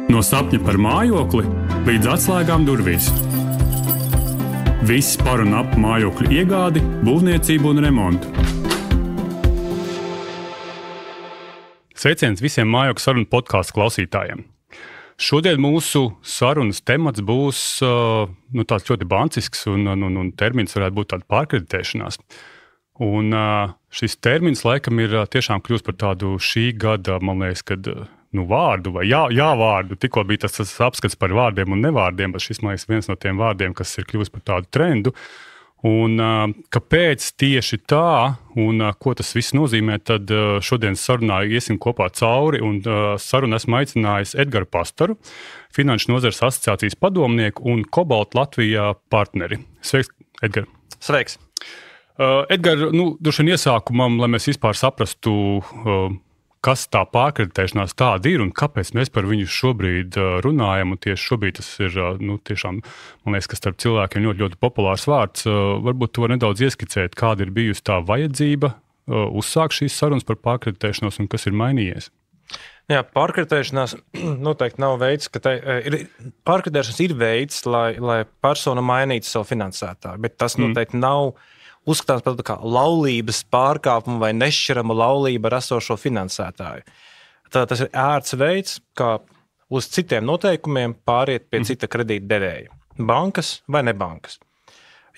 No sapņa par mājokli līdz atslēgām durvīs. Viss par un ap mājokļu iegādi, būvniecību un remontu. Sveiciens visiem mājokļu sarunu podkāstu klausītājiem. Šodien mūsu sarunas temats būs tāds ļoti bancisks un termins varētu būt tāda pārkreditēšanās. Un šis termins laikam ir tiešām kļūst par tādu šī gada, man liekas, kad vārdu vai vārdu. Tikko bija tas apskats par vārdiem un nevārdiem, bet šis, man liekas, viens no tiem vārdiem, kas ir kļūst par tādu trendu. Un kāpēc tieši tā un ko tas viss nozīmē, tad šodien sarunā iesim kopā cauri un sarunu esmu aicinājis Edgaru Pastaru, Finanšu nozares asociācijas padomnieku un Cobalt Latvijā partneri. Sveiks, Edgar! Sveiks! Edgar, droši vien iesākumam, lai mēs vispār saprastu, kas tā pārkreditēšanās tāda ir un kāpēc mēs par viņu šobrīd runājam. Un tieši šobrīd tas ir tiešām, man liekas, ka starp cilvēkiem ļoti, ļoti populārs vārds. Varbūt tu vari nedaudz ieskicēt, kāda ir bijusi tā vajadzība uzsākt šīs sarunas par pārkreditēšanos un kas ir mainījies? Jā, pārkreditēšanās noteikti nav veids, pārkreditēšanās ir veids, lai persona mainītu savu finansētāju, bet tas noteikti nav uzskatāms par kā laulības pārkāpumu vai nešķirama laulība ar esošo finansētāju. Tad tas ir ērts veids, kā uz citiem noteikumiem pāriet pie cita kredīta devēja. Bankas vai nebankas.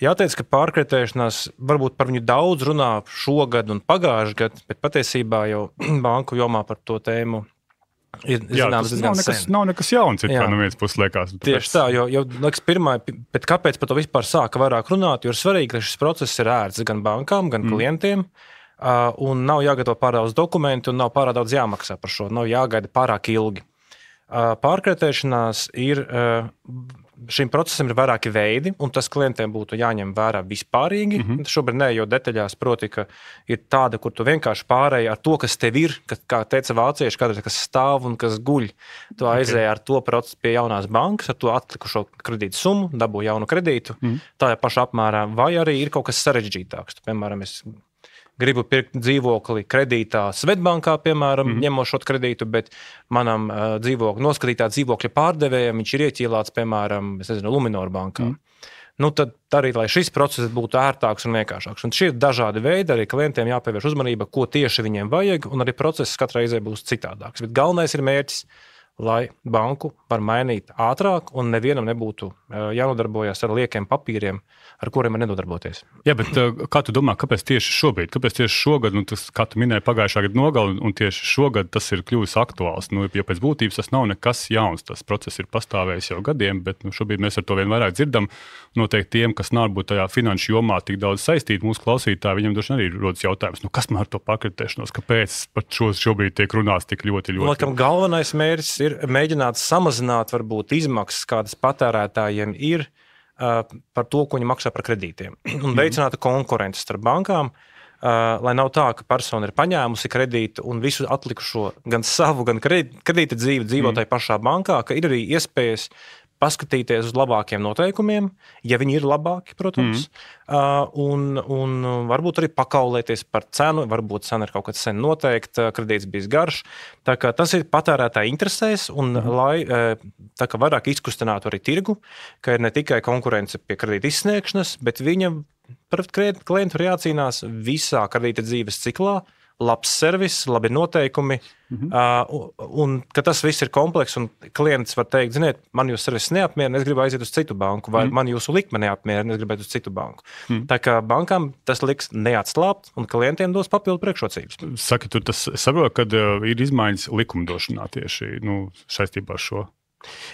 Jāteic, ka pārkreditēšanās varbūt par viņu daudz runā šogad un pagājuši gadu, bet patiesībā jau banku jomā par to tēmu ir zināms diezgan sen. Nav nekas jauns, no vienas puses liekas. Tieši tā, jo liekas pirmā, bet kāpēc par to vispār sāka vairāk runāt, jo ir svarīgi, ka šis process ir ērts gan bankām, gan klientiem, un nav jāgatavo pārāk daudz dokumentu un nav pārāk daudz jāmaksā par šo, nav jāgaida pārāk ilgi. Pārkreditēšanās šim procesam ir vairāki veidi, un tas klientiem būtu jāņem vērā vispārīgi. Šobrīd neejot detaļās, proti, ka ir tāda, kur tu vienkārši pārēji ar to, kas tev ir, kā teica vācieši, kādreiz, kas stāv un kas guļ. Tu aizēji ar to procesu pie jaunās bankas, ar to atlikušo kredītu summu, dabū jaunu kredītu, tā pašā apmērā, vai arī ir kaut kas sarežģītāks. Piemēram, es gribu pirkt dzīvokli kredītā Svetbankā, piemēram, ņemošot kredītu, bet manam noskatītā dzīvokļa pārdevējam viņš ir ieķīlāts, piemēram, Luminor bankā. Tad arī, lai šis process būtu ērtāks un vienkāršāks. Un šie ir dažādi veidi, arī klientiem jāpievērš uzmanība, ko tieši viņiem vajag, un arī process katrai reizē būs citādāks. Bet galvenais ir mērķis, lai banku var mainīt ātrāk un nevienam nebūtu jānodarbojas ar liekiem papīriem, ar kuriem var nedodarboties. Jā, bet kā tu domā, kāpēc tieši šobrīd? Kāpēc tieši šogad, tas, kā tu minēji pagājušā gada nogali, un tieši šogad tas ir kļuvis aktuāls? Ja pēc būtības tas nav nekas jauns, tas process ir pastāvējis jau gadiem, bet šobrīd mēs ar to vien vairāk dzirdam. Noteikti tiem, kas nav būt tajā finanšu jomā tik daudz saistīti, mūsu klausītāji, viņam droši arī rodas jautājums, kas man ar to pārkreditēšanos, kāpēc pat šobrīd tiek runāts tik ļoti. Laikam galvenais mērķis ir mēģināt samazināt varbūt izmaksas, kādas patērētājiem ir par to, ko viņi maksā par kredītiem. Un veicināt konkurences starp bankām, lai nav tā, ka persona ir paņēmusi kredītu un visu atlikušo gan savu, gan kredīta dzīvi dzīvo tajā pašā bankā, ka ir arī iespējas paskatīties uz labākiem noteikumiem, ja viņi ir labāki, protams, un varbūt arī pakaulēties par cenu, varbūt cena ir kaut kad sen noteikta, kredīts bijis garš. Tā kā tas ir patērētāji interesēs, un lai tā kā vairāk izkustinātu arī tirgu, ka ir ne tikai konkurence pie kredīta izsniegšanas, bet viņam par klientu ir jācīnās visā kredīta dzīves ciklā, labs servis, labi noteikumi, un ka tas viss ir komplekss, un klients var teikt, ziniet, man jūsu servis neapmierina, es gribu aiziet uz citu banku, vai man jūsu likme neapmierina, es gribētu uz citu banku. Tā kā bankām tas liks neatslāpt, un klientiem dos papildu priekšrocības. Saki, tu tas saproti, kad ir izmaiņas likumdošanā tieši saistībā ar šo?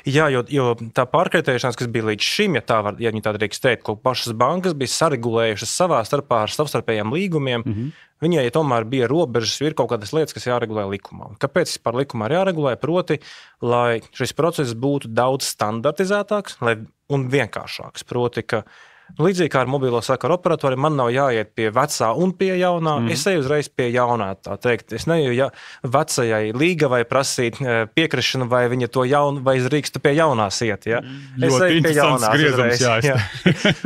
Jā, jo tā pārkreditēšanās, kas bija līdz šim, ja viņi tā drīkst teikt, ko pašas bankas bija saregulējušas savā starpā ar savstarpējiem līgumiem, viņai tomēr bija robežas, ir kaut kādas lietas, kas jāregulē likumā. Kāpēc par likumā ir jāregulē? Proti, lai šis process būtu daudz standartizētāks un vienkāršāks. Proti, ka līdzīgi kā ar mobilo sakaru operatoriem, man nav jāiet pie vecā un pie jaunā, es eju uzreiz pie jaunā, tā teikt. Es neju vecajai līgavai prasīt piekrišanu, vai viņa to jaunu, vai es drīkstu pie jaunās iet, ja? Es eju pie jaunās uzreiz. Jā.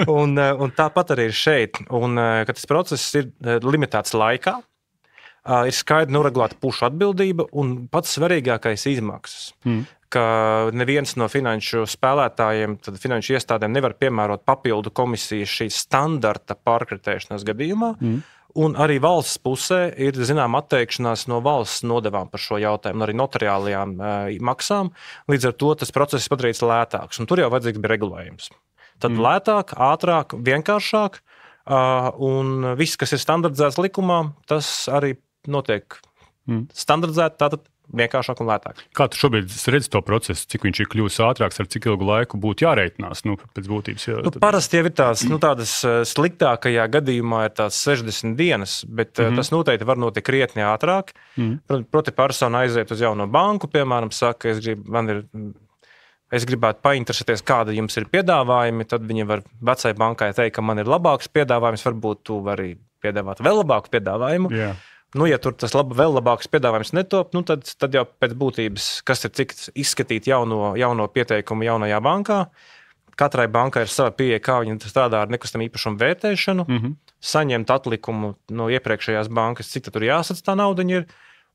Un tāpat arī ir šeit. Un, kad tas process ir limitēts laikā, ir skaidri noregulēta pušu atbildība un pats svarīgākais izmaksas. Ka neviens no finanšu spēlētājiem, tad finanšu iestādēm nevar piemērot papildu komisijas šīs standarta pārkreditēšanas gadījumā. Un arī valsts pusē ir, atteikšanās no valsts nodevām par šo jautājumu, arī notariālajām maksām. Līdz ar to tas process ir padarīts lētāks. Un tur jau vajadzīgs bija regulējums. Tad lētāk, ātrāk, vienkāršāk. Un viss, kas ir standardizēts likumā, tas arī notiek standardizēti, tātad vienkāršāk un lētāk. Kā tu šobrīd redzi to procesu, cik viņš ir kļuvis ātrāks, ar cik ilgu laiku būtu jāreitinās? Pēc būtības, parasti jau ir tādas sliktākajā gadījumā ir tās 60 dienas, bet tas noteikti var notikt krietni ātrāk. Proti persona aiziet uz jauno banku, piemēram, saka, es gribētu painteresēties, kāda jums ir piedāvājumi, tad viņi var vecai bankai teikt, ka man ir labāks piedāvājums, varbūt tu vari piedāvāt vēl labāku piedāvājumu. Yeah. Ja tur tas vēl labāks piedāvājums netop, tad jau pēc būtības, kas ir cik izskatīt jauno pieteikumu jaunajā bankā. Katrai bankai ir sava pieeja, kā viņi strādā ar nekustamā īpašuma vērtēšanu, saņemt atlikumu no iepriekšējās bankas, cik tur jāsadz tā naudiņa ir.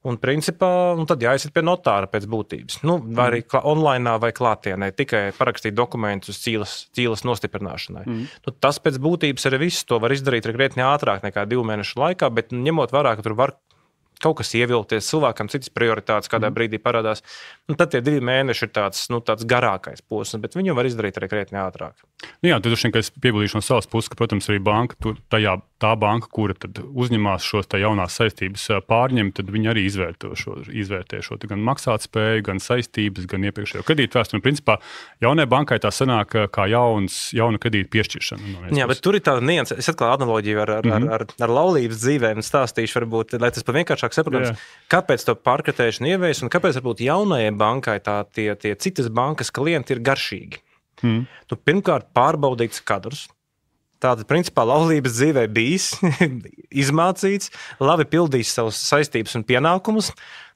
Un principā tad jāaiziet pie notāra pēc būtības. Vai arī online vai klātienē, tikai parakstīt dokumentus cīlas nostiprināšanai. Tas pēc būtības arī viss. To var izdarīt krietni ātrāk nekā 2 mēnešu laikā, bet ņemot vērā, ka tur var kaut kas ievilkties, cilvēkam citas prioritātes kādā brīdī parādās. Tad tie 2 mēneši ir tāds garākais posms, bet viņu var izdarīt arī krietni ātrāk. Jā, tad es piebildīšu no savas puses, ka, protams, arī banka, tā banka, kura tad uzņemās šos jaunās saistības pārņemt, tad viņi arī izvērtē šo gan maksātspēju, gan saistības, gan iepriekšējo kredītu vēsturi. Principā jaunai bankai tā sanāk kā jauna kredīta piešķiršana. Jā, bet tur ir tāda nianse. Es atkal analoģiju ar laulības dzīvēm stāstīšu, varbūt, lai tas pat vienkāršāk saprotams, kāpēc to pārkreditēšanu ievies un kāpēc varbūt jaunajai bankai tie citas bankas klienti ir garšīgi. Tu pirmkārt pārbaudīts kadrus. Tātad, principā, laulības dzīvē bijis, izmācīts, labi pildījis savus saistības un pienākumus.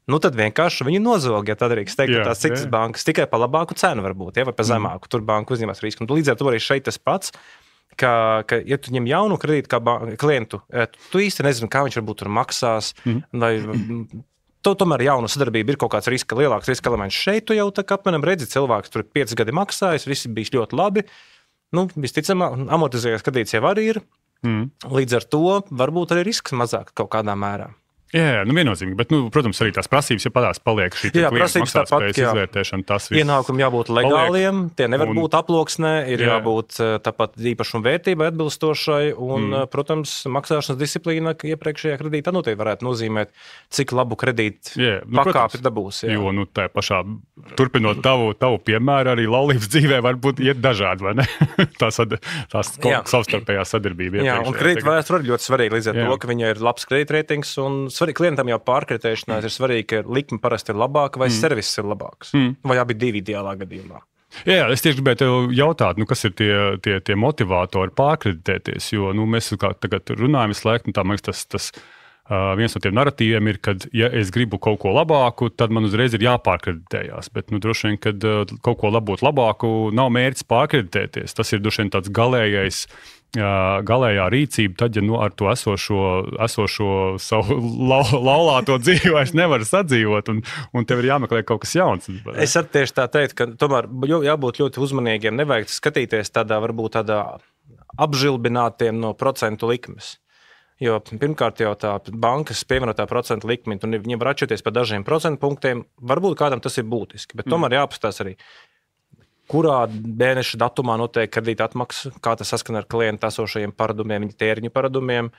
Tad vienkārši viņi nozog, ja tā drīkst teikt, tās citas bankas tikai pa labāku cenu varbūt, vai pa zemāku. Tur banka uzņemas risku. Un līdz ar to arī šeit tas pats. Ka, ja tu ņem jaunu kredītu kā klientu, tu īsti nezini, kā viņš varbūt tur maksās, vai tomēr jauna sadarbība ir kaut kāds lielāks riska elements. Šeit tu jau tā kā apmēram redzi cilvēks, tur 5 gadi maksājis, visi bijis ļoti labi. Visticamāk, amortizējās kredīts jau arī ir. Līdz ar to varbūt arī risks mazāk kaut kādā mērā. Jā, viennozīmīgi, bet, protams, arī tās prasības, ja paliek šī klienta maksātspējas izvērtēšana, tas viss. Ienākumi jābūt legāliem, tie nevar būt aploksnē, ir jābūt tāpat īpašuma vērtībai atbilstošai, un, protams, maksāšanas disciplīna iepriekšējā kredītā noteikti varētu nozīmēt, cik labu kredītu pakāpi dabūs. Jo, tā pašā, turpinot tavu piemēru, arī laulības dzīvē var būt iet dažādi, vai ne? Tās savstarpējā sadarbība. Jā, un kredītu vēsture ir ļoti svarīga līdz ar to, ka viņai ir labs kredītreitings un svarīgi klientam jau pārkreditēšanās ir svarīgi, ka likme parasti ir labāka vai servis ir labāks. Vai abi divi ideālā gadījumā. Jā, es tieši gribēju tev jautāt, kas ir tie motivatori pārkreditēties, jo mēs tagad runājam visu laiku, tā man liekas, tas viens no tiem narratīviem ir, ka, ja es gribu kaut ko labāku, tad man uzreiz ir jāpārkreditējās, bet droši vien, kad kaut ko labāku, nav mērķis pārkreditēties. Tas ir droši vien tāds galējā rīcība, tad, ja ar to esošo savu laulāto dzīvi vairs nevar sadzīvot, un tev ir jāmeklē kaut kas jauns. Es arī tieši tā teiktu, ka tomēr jābūt ļoti uzmanīgiem, nevajag skatīties varbūt tādā apžilbinātiem no procentu likmes. Jo pirmkārt jau tā bankas pievienotā procentu likme, un viņiem var atšķirties par dažiem procentu punktiem, varbūt kādam tas ir būtiski, bet tomēr jāapstās arī, kurā mēneša datumā notiek kredīta atmaksa, kā tas saskana ar klienta esošajiem paradumiem, viņa tēriņu paradumiem.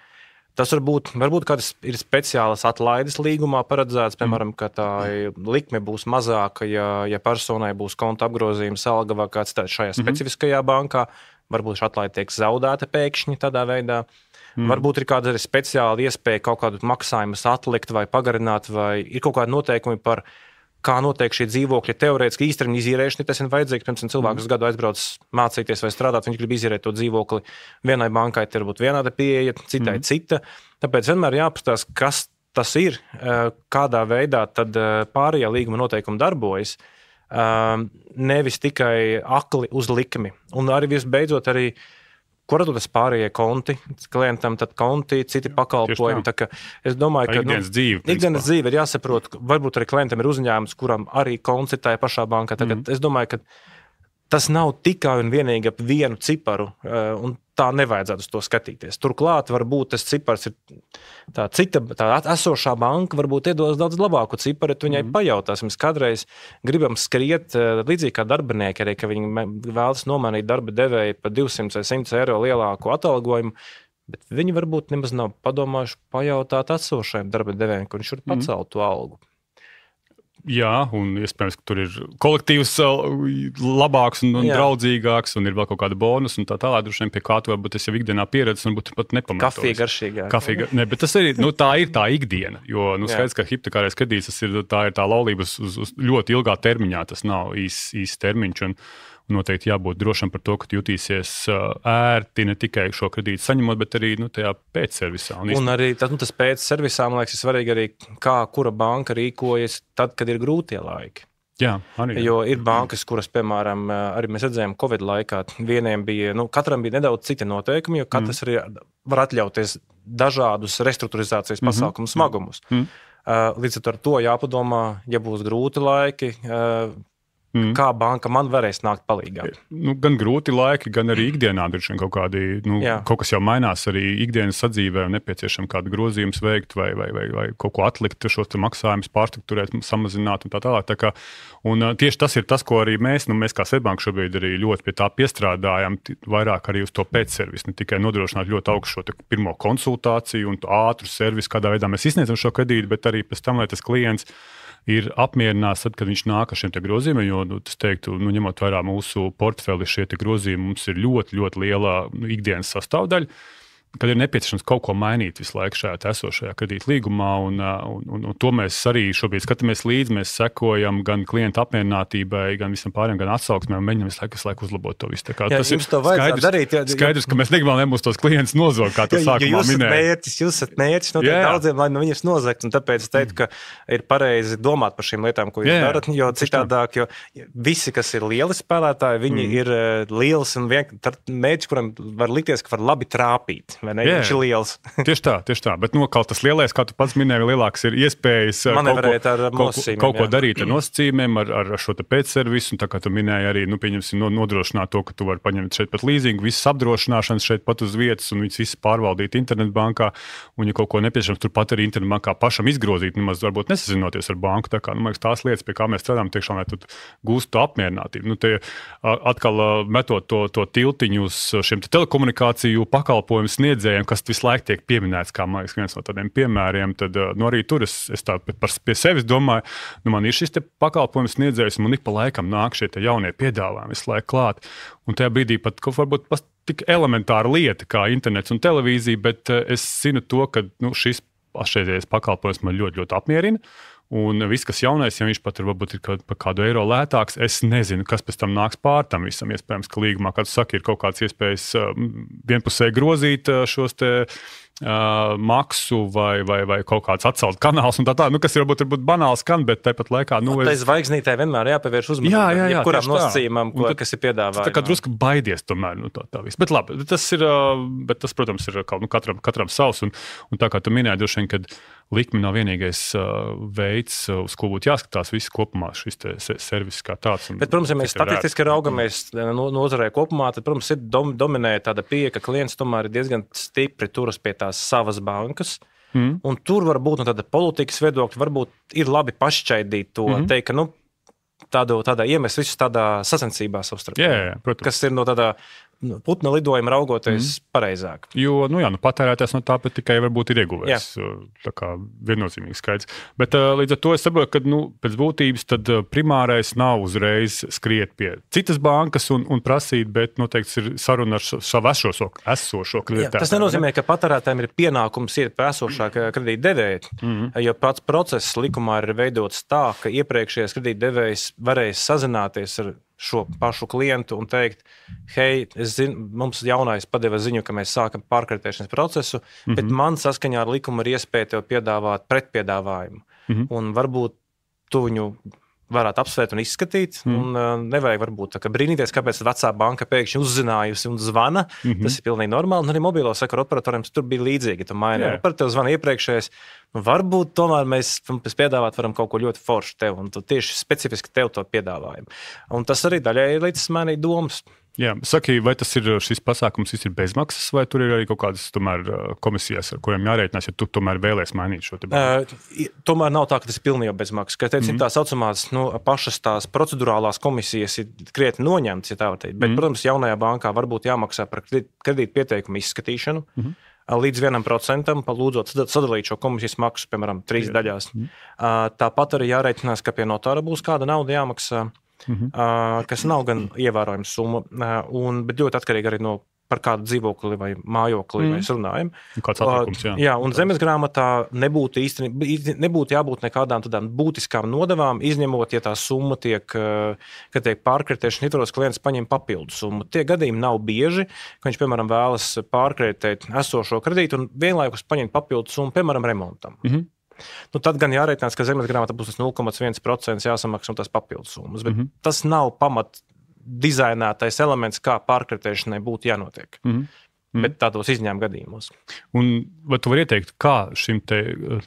Tas varbūt kādas ir speciālas atlaides līgumā paredzēts, piemēram, ka tā likme būs mazāka, ja personai būs konta apgrozījums alga vai kāds tāds šajā specifiskajā bankā, varbūt šī atlaide tiek zaudēta pēkšņi tādā veidā. Varbūt ir kāda arī speciāla iespēja kaut kādu maksājumus atlikt vai pagarināt, vai ir kaut kādi noteikumi par kā notiek šie dzīvokļi teorētiski īstermiņa izīrēšana, tas ir vajadzīgs, piemēram, cilvēks gadu aizbrauc mācīties vai strādāt, viņš grib izīrēt to dzīvokli. Vienai bankai ir būt vienāda pieeja, citai cita. Tāpēc vienmēr jāapstās, kas tas ir, kādā veidā tad pārējā līguma noteikumi darbojas, nevis tikai akli uz likmi. Un arī visbeidzot arī kur atrodas pārējie konti klientam, tad konti, citi pakalpojumi. Es domāju, ka ikdienas dzīve ir jāsaprot, varbūt arī klientam ir uzņēmums, kuram arī konts ir tajā pašā bankā. Es domāju, ka tas nav tikai un vienīgi ap vienu ciparu, un tā nevajadzētu uz to skatīties. Turklāt, varbūt tas cipars ir tā esošā banka, varbūt iedos daudz labāku ciparu, ja viņai pajautās. Mēs kādreiz gribam skriet līdzīgi kā darbinieki, arī, ka viņi vēlas nomainīt darba devēju par 200 vai 100 eiro lielāku atalgojumu, bet viņi varbūt nemaz nav padomājuši pajautāt esošajam darba devējiem, ka viņš var pacelt to algu. Jā, un iespējams, ka tur ir kolektīvs labāks un draudzīgāks, un ir vēl kaut kāda bonus, un tā tālāk, droši vien pie kā tu varbūt es jau ikdienā pieredzes, un būtu pat nepamatojis. Kafija garšīgāk. Ne, bet tas arī, tā ir tā ikdiena, jo, skaidrs, ka hipotekārais kredīts, tā ir tā laulība uz ļoti ilgā termiņā, tas nav īs termiņš, un noteikti jābūt drošam par to, ka jutīsies ērti ne tikai šo kredītu saņemot, bet arī tajā pēcservisā. Un arī tas pēcservisā, man liekas, ir svarīgi arī, kura banka rīkojas tad, kad ir grūtie laiki. Jā, arī. Jo ir bankas, kuras, piemēram, arī mēs redzējām Covid laikā, vieniem bija, katram bija nedaudz citi noteikumi, jo katrs arī var atļauties dažādus restruktūrizācijas pasākumu smagumus. Līdz ar to jāpadomā, ja būs grūti laiki, kā banka man varēs nākt palīgā. Gan grūti laiki, gan arī ikdienā kaut kādi, kaut kas jau mainās arī ikdienas sadzīvē, un nepieciešam kādu grozījumus veikt vai kaut ko atlikt, šos maksājumus pārstrukturēt, samazināt un tā tālāk. Un tieši tas ir tas, ko arī mēs kā Swedbank šobrīd arī ļoti pie tā piestrādājam, vairāk arī uz to pēcservisu, ne tikai nodrošināt ļoti augstu šo pirmo konsultāciju un ātru servisu, kādā veidā mēs izsniedzam šo kredītu, bet arī pēc tam, lai tas klients ir apmierināts, tad, kad viņš nāk ar šiem grozījumiem, jo, es teiktu, ņemot vērā mūsu portfeli, šie grozījumi mums ir ļoti, ļoti liela ikdienas sastāvdaļa, kad ir nepieciešams kaut ko mainīt visu laiku šajā esošajā kredīta līgumā, un to mēs arī šobrīd skatāmies līdzi, mēs sekojam gan klienta apmierinātībai, gan visam pārējiem, gan atsauksmēm, un mēģinām visu laiku uzlabot to visu. Tas ir skaidrs, ka mēs negribam, lai mūs tos klientus nozog, kā tu sākumā minēji. Jūs esat mērķis, daudziem, lai viņus nozagt, un tāpēc es teiktu, ka ir pareizi domāt par šīm lietām, ko jūs darat, jo citādāk, jo visi, kas ir lieli spēlētāji, viņi ir liels un mērķis, kuram var likties, ka var labi trāpīt. Viņš ir liels. Tieši tā. Bet kaut tas lielais, kā tu pats minēji, lielāks ir iespējas kaut ko darīt ar nosacījumiem, ar šo pēcservisu. Un tā kā tu minēji arī, pieņemsim, nodrošināt to, ka tu vari paņemt šeit pat līzingu, visas apdrošināšanas šeit pat uz vietas un viņas visas pārvaldīt internetbankā. Un, ja kaut ko nepieciešams, turpat arī internetbankā pašam izgrozīt, nemaz varbūt nesazinoties ar banku. Tā kā, tās lietas, pie kā mēs strādājam, tiešām, lai tu gūstu to apmierinātību. Atkal metot to tiltiņu uz šiem telekomunikāciju pakalpojumu sniedzējiem, kas visu laiku tiek pieminēts, kā man liekas, viens no tādiem piemēriem, tad arī tur es tā pie sevis domāju, man ir šis pakalpojums sniedzējs, un man ik pa laikam nāk šie jaunie piedāvājumi visu laiku klāt. Un tajā brīdī pat varbūt tik elementāra lieta kā internets un televīzija, bet es zinu to, ka šis pašreizējais pakalpojums man ļoti, ļoti apmierina. Un viss, kas jaunais, ja viņš pat varbūt ir par kādu eiro lētāks, es nezinu, kas pēc tam nāks pār tam visam. Iespējams, ka līgumā, kā tu saki, ir kaut kāds iespējas vienpusēji grozīt šos maksu vai kaut kāds atcelt kanāls un tā, kas ir varbūt banāls skan, bet tāpat laikā... Tai zvaigznītē vienmēr jāpievērš uzmanību. Jā, kurām nosacījumam, kas ir piedāvājumā. Tā kā drusku baidies tomēr, tā viss. Bet labi, tas, protams, ir katram savs, un tā kā tu minēji, droši vien, kad likme nav vienīgais veids, uz ko būtu jāskatās viss kopumā, šis servis kā tāds. Bet, protams, ja mēs statistiski raugamies nozarē kopumā, tad, protams, ir dominē tāda pieeja, ka klients tomēr ir diezgan stipri turas pie tās savas bankas. Un tur varbūt no tāda politikas viedokļa varbūt ir labi pašķaidīt to, teikt, ka tādā iemest visus tādā sacensībā savstarpēji, kas ir no tādā putna lidojuma raugoties pareizāk. Jo, patērētājs no tā pat tikai varbūt ir ieguvējis. Tā kā viennozīmīgi skaidrs. Bet līdz ar to es saprotu, ka pēc būtības tad primārais nav uzreiz skriet pie citas bankas un prasīt, bet noteikti ir saruna ar savu esošo kredītāju. Tas nenozīmē, ka patērētājiem ir pienākums iet pie esošā kredītdevēja, jo pats process likumā ir veidots tā, ka iepriekšējais kredītdevējs varēs sazināties ar šo pašu klientu un teikt, hei, es zinu, mums jaunais padeva ziņu, ka mēs sākam pārkreditēšanas procesu, bet man saskaņā ar likumu ir iespēja tev piedāvāt pretpiedāvājumu. Un varbūt tu viņu varētu apsvērt un izskatīt. Un, nevajag varbūt brīnīties, kāpēc vecā banka pēkšņi uzzinājusi un zvana. Tas ir pilnīgi normāli. Un arī mobilo sakaru operatoriem tur bija līdzīgi. Tu maini operatoru zvanu iepriekšējais. Varbūt tomēr mēs piedāvāt varam kaut ko ļoti foršu tev. Un tu tieši specifiski tev to piedāvājam. Un tas arī daļai līdz mainīt domas. Jā, saki, vai šis pasākums ir bezmaksas, vai tur ir arī kaut kādas tomēr, komisijas, ar kuriem jārēķinās, ja tu tomēr vēlies mainīt šo te banku? Tomēr nav tā, ka tas ir pilnībā bezmaksas. Kā teicim, tā saucamās pašas tās procedurālās komisijas ir krietni noņemtas, ja tā var teikt. Bet, protams, jaunajā bankā varbūt jāmaksā par kredītu pieteikumu izskatīšanu. Līdz 1%, palūdzot sadalīt šo komisijas maksu, piemēram, 3 daļās. Tāpat arī jārēķinās, ka pie notāra būs kāda nauda jāmaksā. Kas nav gan ievērojama summa, bet ļoti atkarīgi arī no par kādu dzīvokli vai mājokli mēs runājam. Kāds atlikums, jā, un zemes grāmatā nebūtu jābūt nekādām tādām būtiskām nodevām, izņemot, ja tā summa tiek pārkreditēšana ietvaros, klients paņem papildu summu. Tie gadījumi nav bieži, ka viņš, piemēram, vēlas pārkreditēt esošo kredītu un vienlaikus paņem papildu summu, piemēram, remontam. Tad gan jārēķinās, ka zemes grāmatā būs tas 0,1% jāsamaksā un tas papildus summas. Bet tas nav pamat dizainētais elements, kā pārkreditēšanai būtu jānotiek. Bet tādos izņēmuma gadījumos. Un vai tu vari ieteikt, kā šim te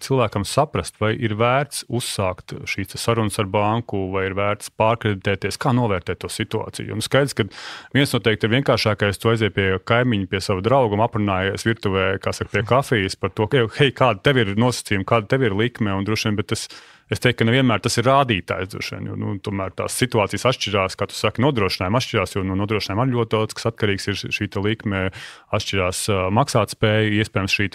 cilvēkam saprast, vai ir vērts uzsākt šīs sarunas ar banku, vai ir vērts pārkreditēties, kā novērtēt to situāciju? Un skaidrs, ka viens noteikti ir vienkāršākais, tu aiziet pie kaimiņa, pie sava drauga, aprunājies virtuvē, pie kafijas par to, ka, hei, kāda tev ir nosacījuma, kāda tev ir likme, un droši vien, bet es teiktu, ka nevienmēr tas ir rādītājs. Jo, tomēr tās situācijas atšķirās, kā tu saki, nodrošinājumi atšķirās, jo no nodrošinājuma arī ļoti daudz, kas atkarīgs ir šī likme, atšķirās maksātspēja, iespējams šī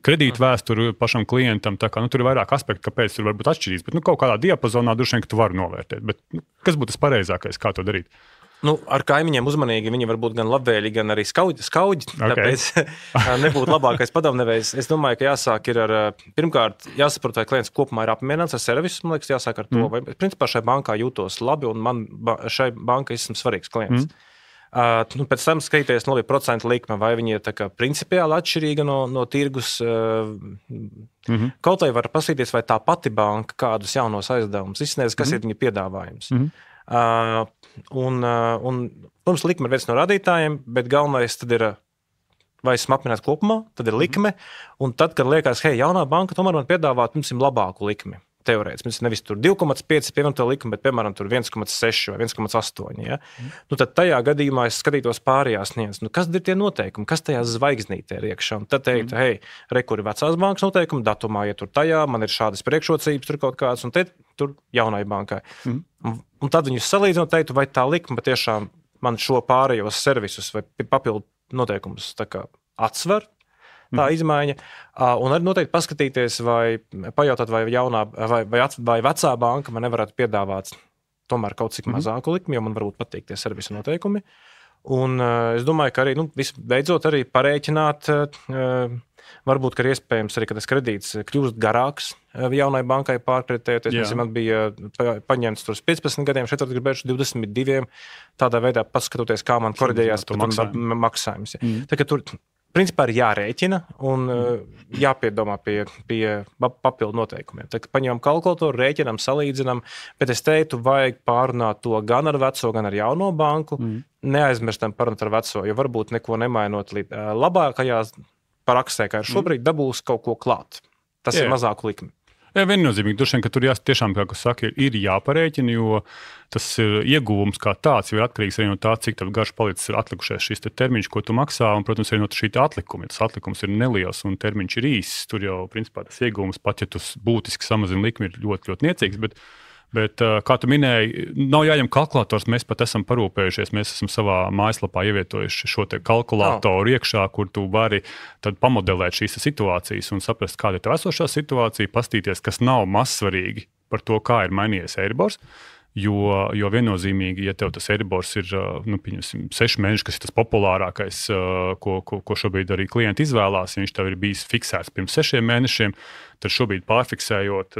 kredīta vēsture pašam klientam. Tā kā, tur ir vairāk aspektu, kāpēc tur var būt atšķirības, bet kaut kādā diapazonā droši vien, ka tu vari novērtēt. Bet kas būtu tas pareizākais, kā to darīt? Ar kaimiņiem uzmanīgi, viņi var būt gan labvēlīgi, gan arī skaudži. Tāpēc nebūtu labākais padomdevējs. Es domāju, ka jāsāk ir ar, pirmkārt, jāsaprot, vai klients kopumā ir apmierināts ar servisu. Man liekas, jāsāk ar to, vai principā šai bankā jūtos labi, un man šai bankai esmu svarīgs klients. Pēc tam skatīties, labi, procentu likme, vai viņi ir tā kā principiāli atšķirīga no tirgus. Kaut lai var paskatīties, vai tā pati banka kādus jaunos aizdevumus izsniedz, kas ir viņa piedāvājums. Protams, likme ir viens no rādītājiem, bet galvenais tad ir, vai esmu apmierināts kopumā, tad ir likme, un tad, kad liekas, hei, jaunā banka tomēr man piedāvāt, labāku likmi. Teorētiski, nevis tur 2,5 pievienoto likumu, bet, piemēram, tur 1,6 vai 1,8. Ja? Tad tajā gadījumā es skatītos pārējās nianses. Kas ir tie noteikumi, kas tajā zvaigznītē ir iekšā? Un tad teikt, hei, kur ir vecās bankas noteikumi, datumā, ja tur tajā, man ir šādas priekšrocības, tur kaut kādas, un tur jaunai bankai. Un tad viņus salīdzinot, teiktu, vai tā likuma patiešām man šo pārējos servisus vai papildu noteikumus atsver. Tā izmaiņa, un arī noteikti paskatīties, vai pajautāt, vai vecā banka man nevarētu piedāvāt tomēr kaut cik mazāku likmi, jo man varbūt patīk tie servisu noteikumi. Un es domāju, ka arī, beidzot arī parēķināt, varbūt, ka ir iespējams arī, ka tas kredīts kļūst garāks jaunai bankai pārkreditēties. Man bija paņemts tur 15 gadiem, šeit ir gribējuši 22, tādā veidā paskatoties, kā man koriģējās maksājums. Tā kā tur principā ir jārēķina un jāpiedomā pie papildu noteikumiem. Tad paņemam kalkulatoru, rēķinam, salīdzinam, bet es teiktu, vajag pārunāt to gan ar veco, gan ar jauno banku. Neaizmirstam parunāt ar veco, jo varbūt neko nemainot labākajās praksē, kā ir šobrīd, dabūs kaut ko klāt. Tas ir mazāku likmi. Jā, viennozīmīgi, droši vien, ka tur tiešām, kā saka, ir jāparēķina, jo tas ieguvums kā tāds jau ir atkarīgs arī no tā, cik garš palicis ir atlikušies šis termiņš, ko tu maksā, un, protams, arī no šī atlikuma. Ja tas atlikums ir neliels un termiņš ir īss, tur jau, principā, tas ieguvums, pat ja tu būtiski samazina likmi, ir ļoti, ļoti niecīgs, bet, kā tu minēji, nav jāņem kalkulators, mēs pat esam parūpējušies, mēs esam savā mājaslapā ievietojuši šo te kalkulatoru iekšā, kur tu vari tad pamodelēt šīs situācijas un saprast, kāda ir tev esošā situācija, pastīties, kas nav mazsvarīgi par to, kā ir mainījies Eiribors. Jo viennozīmīgi, ja tev tas Eiribors ir 6 mēneši, kas ir tas populārākais, ko šobrīd arī klienti izvēlās, ja viņš tev ir bijis fiksēts pirms 6 mēnešiem, tad šobrīd pārfiksējot,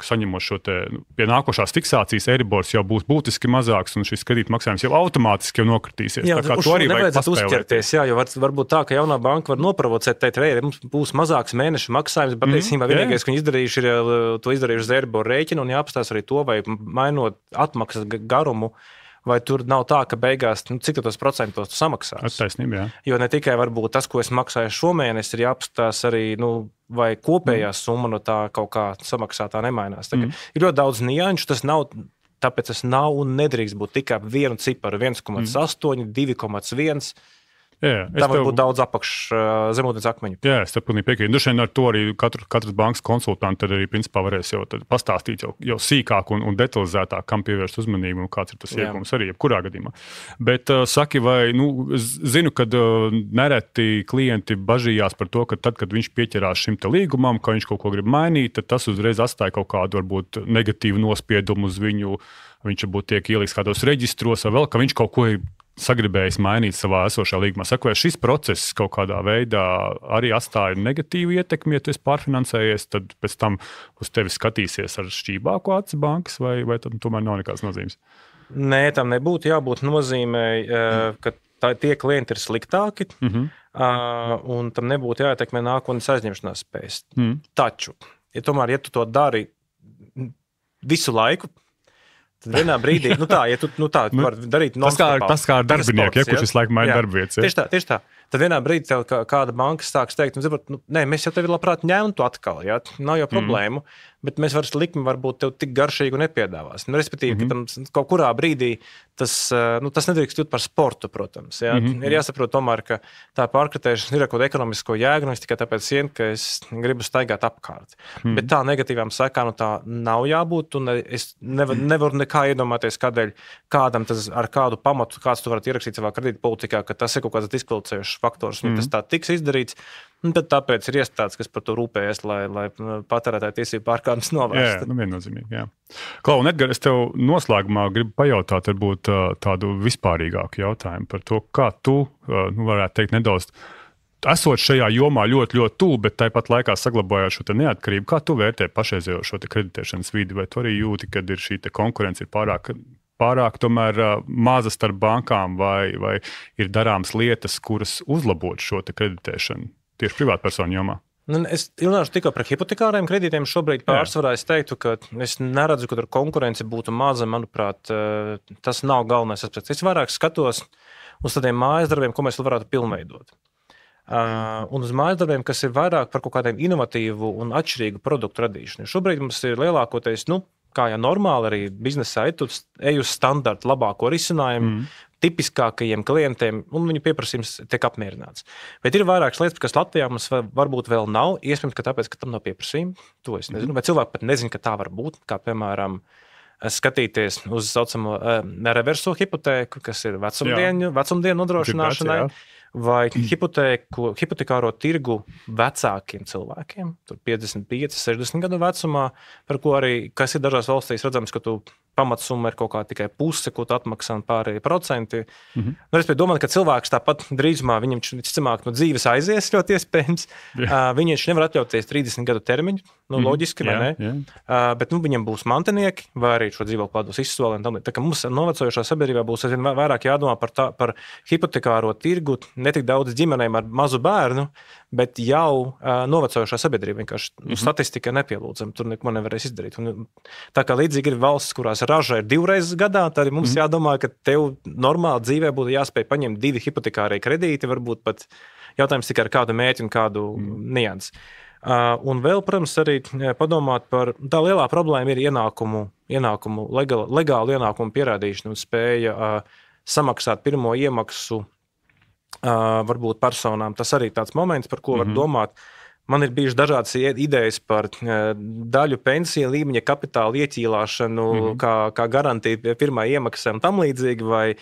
saņemot šo pie nākošās fiksācijas, Eiribors jau būs būtiski mazāks, un šis kredīta maksājums jau automātiski jau nokritīsies. Jā, tā kā to arī nevajadzētu uzķerties, jo varbūt tā, ka jaunā banka var noprovocēt, teikt, mums būs mazāks mēneša maksājums, bet īstenībā vienīgais, ko viņi izdarījuši, ir to izdarījuši uz Eiribor rēķinu, un jāapstās arī to, vai mainot atmaksas garumu, vai tur nav tā, ka beigās, cik tos procentos tu samaksās. Taisnība, jā. Jo ne tikai varbūt tas, ko es maksāju šomēnes, ir jāapstās arī, vai kopējā summa no tā kaut kā samaksātā nemainās. Ir ļoti daudz nianšu, tāpēc tas nav un nedrīkst būt tikai vienu ciparu, 1,8, 2,1. Jā, tā var būt daudz zemūdens akmeņu. Jā, es pilnīgi piekrītu. Dušain ar to arī katrs bankas konsultanti tad arī principā varēs jau pastāstīt jau sīkāk un detalizētāk, kam pievērst uzmanību un kāds ir tas iegūms arī jebkurā gadījumā. Bet saki, vai, zinu, kad nereti klienti bažījās par to, ka tad, kad viņš pieķerās šim te līgumam, ka viņš kaut ko grib mainīt, tad tas uzreiz atstāja kaut kādu varbūt negatīvu nospiedumu uz viņu, viņš varbūt tiek ieliks kādos reģistros vai vēl, ka viņš kaut ko ir sagribējis mainīt savā esošā līgumā. Saku, vai šis process kaut kādā veidā arī atstāja negatīvu ietekmi, ja tu esi pārfinansējies, tad pēc tam uz tevi skatīsies ar šķībāko aci bankas, vai tam tomēr nav nekādas nozīmes? Nē, tam nebūtu jābūt nozīmei, ka tie klienti ir sliktāki, un tam nebūtu jāietekmē nākotnes aizņemšanās spējas. Taču, ja tu to dari visu laiku, tad vienā brīdī, var darīt tas kā ar darbinieku, kurš visu laiku maina darbvietas. Tieši tā. Tad vienā brīdī tev kāda banka sāks teikt, nē, mēs jau tevi labprāt ņemtu atkal, nav jau problēmu, bet mēs likmi varbūt tev tik garšīgi nepiedāvās. Respektīvi, ka tam kaut kurā brīdī tas nedrīkst kļūt par sportu, protams. Ir jāsaprot tomēr, ka tā pārkritēšana ir kaut kāda ekonomisko jēga, es tikai tāpēc ka es gribu staigāt apkārt. Bet tā negatīvām sekām tā nav jābūt, un es nevaru nekā iedomāties, kādēļ kādam tas ar kādu pamatu, kāds tu varat ierakstīt savā kredīta politikā, ka tas ir kaut kāds diskvalificējošs faktors, un tas tā tiks izdarīts. Tad tāpēc ir iestādes, kas par to rūpējas, lai patērētāju tiesību pārkāpumus novērstu. Jā, viennozīmīgi, jā. Klau, un Edgar, es tev noslēgumā gribu pajautāt varbūt tādu vispārīgāku jautājumu par to, kā tu, varētu teikt, nedaudz esot šajā jomā ļoti, ļoti tuvu, bet tāpat laikā saglabājot šo neatkarību. Kā tu vērtē pašreizējo šo kreditēšanas vidi, vai tu arī jūti, kad ir šī konkurence ir pārāk tomēr maza starp bankām, vai ir darāmas lietas, kuras uzlabot šo kreditēšanu tieši privātpersonu jomā? Es runāšu tikai par hipotekāriem kredītiem. Šobrīd pārsvarā es teiktu, ka es neredzu, ka tur konkurence būtu maza. Manuprāt, tas nav galvenais aspekts. Es vairāk skatos uz tādiem mājas darbiem, ko mēs varētu pilnveidot. Un uz mājas darbiem, kas ir vairāk par kaut kādiem inovatīvu un atšķirīgu produktu radīšanu. Šobrīd mums ir lielākoties, kā jau normāli arī biznesā, ej uz standartu labāko risinājumu, tipiskākajiem klientiem, un viņu pieprasījums tiek apmierināts. Bet ir vairākas lietas, kas Latvijā mums varbūt vēl nav, iespējams, ka tāpēc, ka tam nav pieprasījuma. To es nezinu. Vai cilvēki pat nezina, ka tā var būt, kā piemēram skatīties uz saucamo reverso hipotēku, kas ir vecumdienu nodrošināšanai. Vai hipotekāro tirgu vecākiem cilvēkiem, tur 55, 60 gadu vecumā, par ko arī, kas ir dažās valstīs redzams, ka tu pamatsumma ir kaut kā tikai puse, ko tu atmaksā un pārējie procenti. Es domāju, ka cilvēks tāpat drīzumā, viņam visticamāk no dzīves aizies ļoti iespējams. Viņš nevar atļauties 30 gadu termiņu, loģiski, vai ne? Bet viņam būs mantinieki, vai arī šo dzīvokli pārdos izsolē. Tā kā mums novecojošā sabiedrībā būs aizvien vairāk jādomā par hipotekāro tirgu, ne tik daudz ģimenēm ar mazu bērnu, bet jau novecojošā sabiedrība vienkārši statistika nepielūdzama, tur neko nevarēs izdarīt. Un, tā kā līdzīgi ir valsts, kurās raža ir 2 reizes gadā, tad mums jādomā, ka tev normāli dzīvē būtu jāspēj paņemt 2 hipotekārie kredīti, varbūt pat jautājums tikai ar kādu mērķi un kādu niansi. Un vēl, protams, arī padomāt par tā lielā problēma ir legālu ienākumu pierādīšanu un spēja samaksāt pirmo iemaksu varbūt personām. Tas arī tāds moments, par ko var domāt. Man ir bijušas dažādas idejas par daļu pensiju līmeņa kapitāla ieķīlāšanu, kā garantija pirmā iemaksā un tam līdzīgi, vai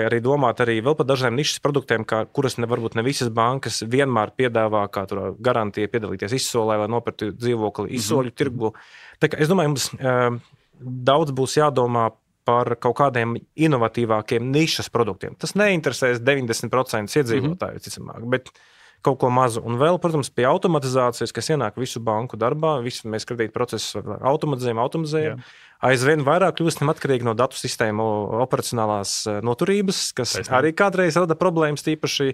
arī domāt arī vēl par dažādiem nišas produktiem, kuras varbūt ne visas bankas vienmēr piedāvā, kā tur garantija piedalīties izsolē vai nopirkt dzīvokli izsoļu tirgu. Tā kā es domāju, mums daudz būs jādomā par kaut kādiem inovatīvākiem nišas produktiem. Tas neinteresēs 90% iedzīvotāju, ticamāk, bet kaut ko mazu. Un vēl, protams, pie automatizācijas, kas ienāk visu banku darbā, visu mēs kredītu procesus automatizējam. Aizvien vairāk kļūstam atkarīgi no datu sistēmu operacionālās noturības, kas arī kādreiz rada problēmas, tīpaši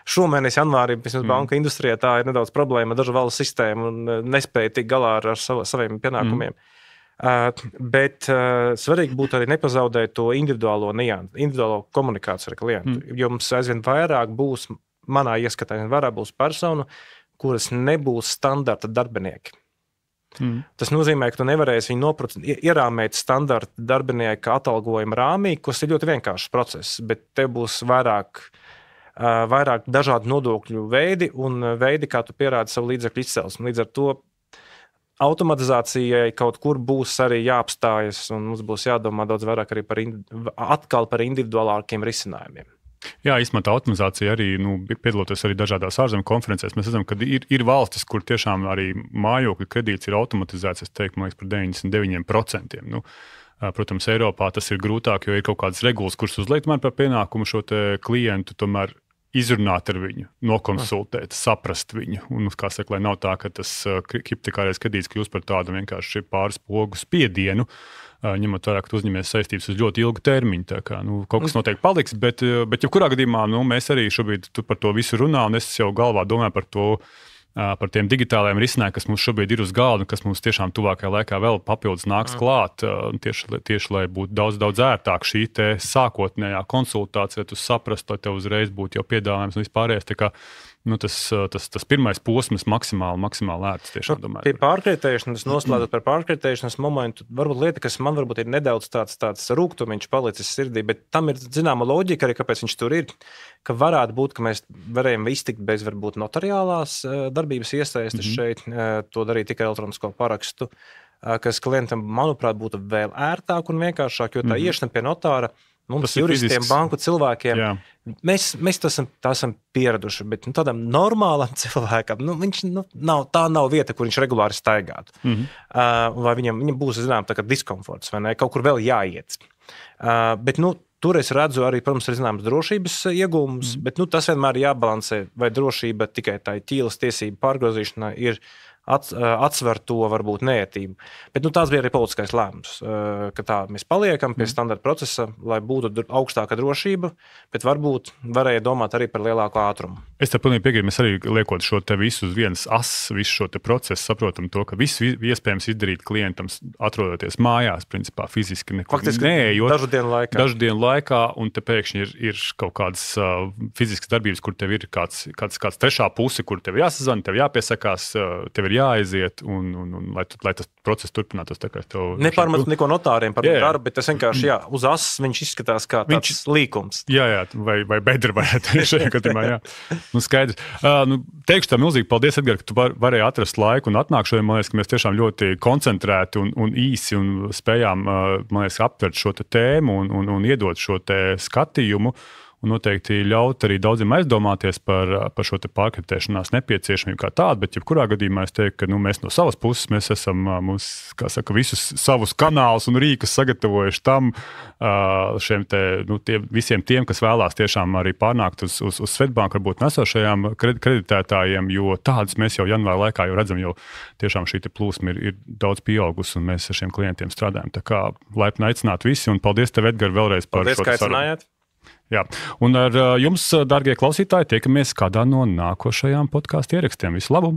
šomēnes janvārī, vismaz banka industrijā, tā ir nedaudz problēma ar dažu valstu sistēmu un nespēja tikt galā ar saviem pienākumiem. Bet svarīgi būtu arī nepazaudēt to individuālo komunikāciju ar klientu, jo mums aizvien vairāk būs, manā ieskatā, vairāk būs personu, kuras nebūs standarta darbinieki. Tas nozīmē, ka tu nevarēsi viņu ierāmēt standarta darbinieka atalgojuma rāmī, kas ir ļoti vienkāršs process, bet te būs vairāk dažādu nodokļu veidi un veidi, kā tu pierādi savu līdzekļu izcelsmi. Līdz ar to automatizācijai kaut kur būs arī jāapstājas, un mums būs jādomā daudz vairāk arī par individuālākiem risinājumiem. Jā, īstenībā automatizācija arī, piedaloties arī dažādās ārzemju konferencēs, mēs redzam, ka ir valstis, kur tiešām arī mājokļu kredīts ir automatizēts, es teiktu, man liekas, par 99%. Protams, Eiropā tas ir grūtāk, jo ir kaut kādas regulas, kuras uzliek par pienākumu šo klientu tomēr izrunāt ar viņu, nokonsultēt, saprast viņu. Un, kā saka, lai nav tā, ka tas hipotekārais kredīts kļūst par tādu vienkārši pāris pogu spiedienu, ņemot vērā, ka tu uzņemies saistības uz ļoti ilgu termiņu. Tā kā, kaut kas noteikti paliks, bet jebkurā gadījumā mēs arī šobrīd par to visu runā, un es jau galvā domāju par tiem digitālajiem risinājumiem, kas mums šobrīd ir uz galda, kas mums tiešām tuvākajā laikā vēl papildus nāks klāt, tieši lai būtu daudz ērtāk šī te sākotnējā konsultācija, lai tu saprastu, lai tev uzreiz būtu jau piedāvājums un vispārējais. Tas pirmais posms maksimāli ērts tiešām domāju. Pie pārkreditēšanas, noslēdzot par pārkreditēšanas momentu, varbūt lieta, kas man varbūt ir nedaudz tāds rūgtumiņš palicis sirdī, bet tam ir zināma loģika arī, kāpēc viņš tur ir, ka varētu būt, ka mēs varējām iztikt bez varbūt notariālās darbības iesaistes šeit, to darīt tikai elektronisko parakstu, kas klientam, manuprāt, būtu vēl ērtāk un vienkāršāk, jo tā iešana pie notāra mums juristiem, banku cilvēkiem, mēs esam pieraduši, bet tādam normālam cilvēkam, tā nav vieta, kur viņš regulāri staigātu. Vai viņam būs, tā kā diskomforts, vai ne, kaut kur vēl jāiet. Bet, tur es redzu arī, protams, ir zināms drošības iegūmus, bet tas vienmēr jābalansē, vai drošība tikai tā ķīlas tiesību pārgrozīšanā ir atsver to varbūt neētību. Bet tās bija arī politiskais lēmums, ka tā mēs paliekam pie standarta procesa, lai būtu augstāka drošība, bet varbūt varēja domāt arī par lielāku ātrumu. Es te pilnīgi piekrītu, mēs arī liekot šo te visu uz vienas visu šo te procesu, saprotam to, ka visu iespējams izdarīt klientam, atrodoties mājās, principā fiziski nekur neejot. Dažu dienu laikā, un te pēkšņi ir kaut kādas fiziskas darbības, kur tev ir kāds trešā puse, kur tev jāsazvana, tev jāpiesakās, tev ir jāaiziet, un lai tas process turpinātos. Nepārmet neko notāriem par darbu, bet tas vienkārši, uz asas viņš izskatās kā tāds līkums. Jā, vai bedra varētu šajā gadījumā, jā. Skaidrs. Teikšu tev milzīgi paldies, Edgar, ka tu varēji atrast laiku un atnāk šodien. Man liekas, ka mēs tiešām ļoti koncentrēti un īsi un spējām, man liekas, aptvert šo te tēmu un iedot šo te skatījumu. Un noteikti ļaut arī daudziem aizdomāties par šo te pārkreditēšanās nepieciešamību kā tādu, bet jebkurā gadījumā es teiktu, ka mēs no savas puses mēs esam visus savus kanālus un rīkus sagatavojuši tam šiem te, visiem tiem, kas vēlās tiešām arī pārnākt uz Svetbanku, varbūt nesošajām kreditētājiem, jo tādas mēs jau janvāra laikā jau redzam, jo tiešām šī te plūsma ir daudz pieaugusi un mēs ar šiem klientiem strādājam. Tā kā laipni aicināt visi un paldies tev, Edgar, vēlreiz par šo sarunu. Jā, un ar jums, dārgie klausītāji, tiekamies kādā no nākošajām podcastu ierakstiem. Visu labu!